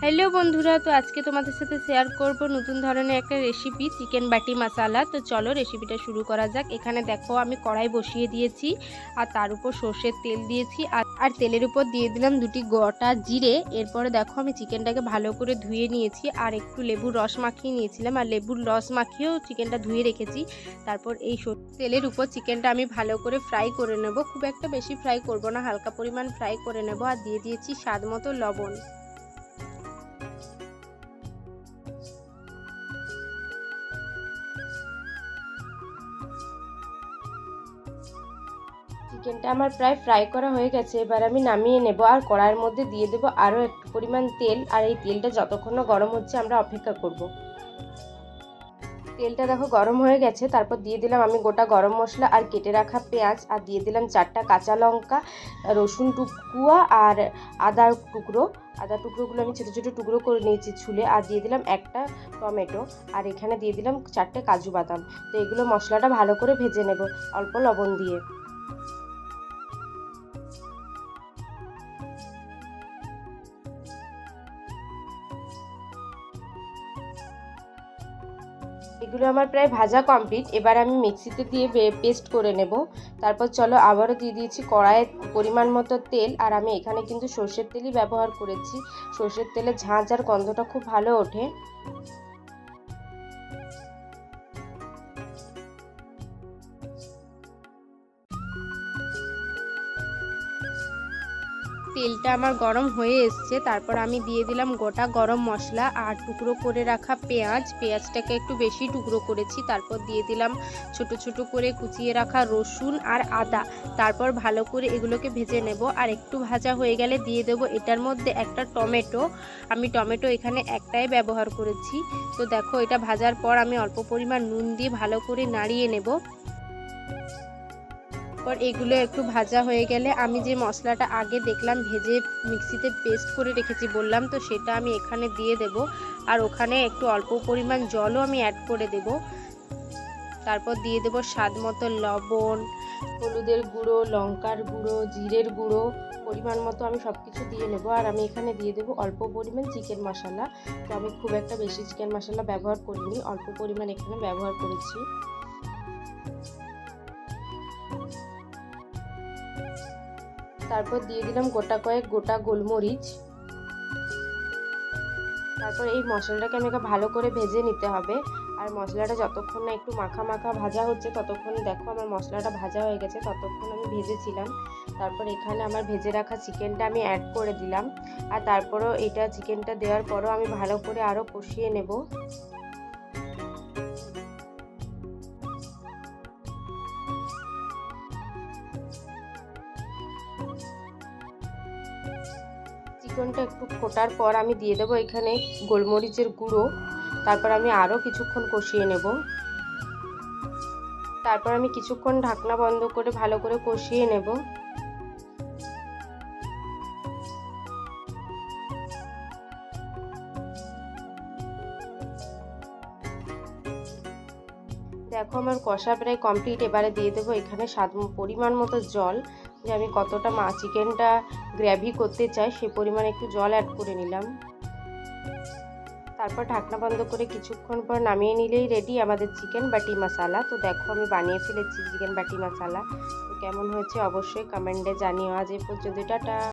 Hello বন্ধুরা, তো আজকে তোমাদের সাথে শেয়ার করব নতুন ধরনের একটা রেসিপি, চিকেন বাটি মশালা। তো চলো রেসিপিটা শুরু করা যাক। এখানে দেখো আমি কড়াই বসিয়ে দিয়েছি আর তার উপর সর্ষের তেল দিয়েছি আর তেলের উপর দিয়ে দিলাম দুটি গোটা জিরে। এরপরে দেখো আমি চিকেনটাকে ভালো করে ধুয়ে নিয়েছি আর একটু লেবুর রস মাখিয়ে নিয়েছিলাম, আর লেবুর রস মাখিয়েও চিকেনটা ধুয়ে রেখেছি। তারপর এই তেলের উপর চিকেনটা আমি ভালো করে ফ্রাই করে নেব। খুব একটা বেশি ফ্রাই করব না, হালকা পরিমাণ ফ্রাই করে নেব। আর দিয়ে দিয়েছি স্বাদ মতো লবণ। চিকেনটা আমার প্রায় ফ্রাই করা হয়ে গেছে। এবার আমি নামিয়ে নেব আর কড়াইয়ের মধ্যে দিয়ে দেবো আরও একটু পরিমাণ তেল। আর এই তেলটা যতক্ষণ না গরম হচ্ছে আমরা অপেক্ষা করব। তেলটা দেখো গরম হয়ে গেছে। তারপর দিয়ে দিলাম আমি গোটা গরম মশলা আর কেটে রাখা পেঁয়াজ, আর দিয়ে দিলাম 4টা কাঁচা লঙ্কা, রসুন টুকুয়া আর আদার টুকরোগুলো আমি ছোটো ছোটো টুকরো করে নিয়েছি ছুলে। আর দিয়ে দিলাম একটা টমেটো, আর এখানে দিয়ে দিলাম 4টে কাজু বাদাম। তো এগুলো মশলাটা ভালো করে ভেজে নেব অল্প লবণ দিয়ে। এগুলো আমার প্রায় ভাজা কমপ্লিট। এবার আমি মিক্সিতে দিয়ে পেস্ট করে নেব। তারপর চলো আবারও দিয়ে দিয়েছি কড়াইয়ে পরিমাণ মতো তেল, আর আমি এখানে কিন্তু সর্ষের তেলই ব্যবহার করেছি। সর্ষের তেলের ঝাঁঝ আর গন্ধটা খুব ভালো ওঠে। তেলটা আমার গরম হয়ে এসছে। তারপর আমি দিয়ে দিলাম গোটা গরম মশলা আর টুকরো করে রাখা পেঁয়াজটাকে একটু বেশি টুকরো করেছি। তারপর দিয়ে দিলাম ছোট ছোট করে কুচিয়ে রাখা রসুন আর আদা। তারপর ভালো করে এগুলোকে ভেজে নেব। আর একটু ভাজা হয়ে গেলে দিয়ে দেব এটার মধ্যে একটা টমেটো। আমি টমেটো এখানে একটাই ব্যবহার করেছি। তো দেখো এটা ভাজার পর আমি অল্প পরিমাণ নুন দিয়ে ভালো করে নাড়িয়ে নেব। পর এগুলো একটু ভাজা হয়ে গেলে আমি যে মশলাটা আগে দেখলাম ভেজে মিক্সিতে পেস্ট করে রেখেছি বললাম, তো সেটা আমি এখানে দিয়ে দেব। আর ওখানে একটু অল্প পরিমাণ জলও আমি অ্যাড করে দেব। তারপর দিয়ে দেব স্বাদ মতো লবণ, হলুদের গুঁড়ো, লঙ্কার গুঁড়ো, জিরের গুঁড়ো পরিমাণ মতো আমি সব কিছু দিয়ে নেব। আর আমি এখানে দিয়ে দেব অল্প পরিমাণ চিকেন মশলা। তো আমি খুব একটা বেশি চিকেন মশলা ব্যবহার করিনি, অল্প পরিমাণ এখানে ব্যবহার করেছি। তারপর দিয়ে দিলাম কয়েক গোটা গোলমরিচ। তারপর এই মশলাটাকে আমাকে ভালো করে ভেজে নিতে হবে। আর মশলাটা যতক্ষণ না একটু মাখা মাখা ভাজা হচ্ছে ততক্ষণ দেখো আমার মশলাটা ভাজা হয়ে গেছে, ততক্ষণ আমি ভেজেছিলাম। তারপর এখানে আমার ভেজে রাখা চিকেনটা আমি অ্যাড করে দিলাম। আর তারপরও এটা চিকেনটা দেওয়ার পরও আমি ভালো করে আরও কষিয়ে নেব। চিকেনটা একটু ফোটার পর আমি দিয়ে দেবো এখানে গোলমরিচের গুঁড়ো। তারপর আমি আরও কিছুক্ষণ কষিয়ে নেব। তারপর আমি কিছুক্ষণ ঢাকনা বন্ধ করে ভালো করে কষিয়ে নেব। দেখো আমার কষা প্রায় কমপ্লিট। এবারে দিয়ে দেবো এখানে পরিমাণ মতো জল, যে আমি কতটা চিকেনটা গ্রেভি করতে চাই সেই পরিমাণে একটু জল অ্যাড করে নিলাম। তারপর ঢাকনা বন্ধ করে কিছুক্ষণ পর নামিয়ে নিলেই রেডি আমাদের চিকেন বাটি মশালা। তো দেখো আমি বানিয়ে ফেলেছি চিকেন বাটি মশালা। তো কেমন হয়েছে অবশ্যই কমেন্টে জানিও। আজ এই পর্যন্ত, টাটা।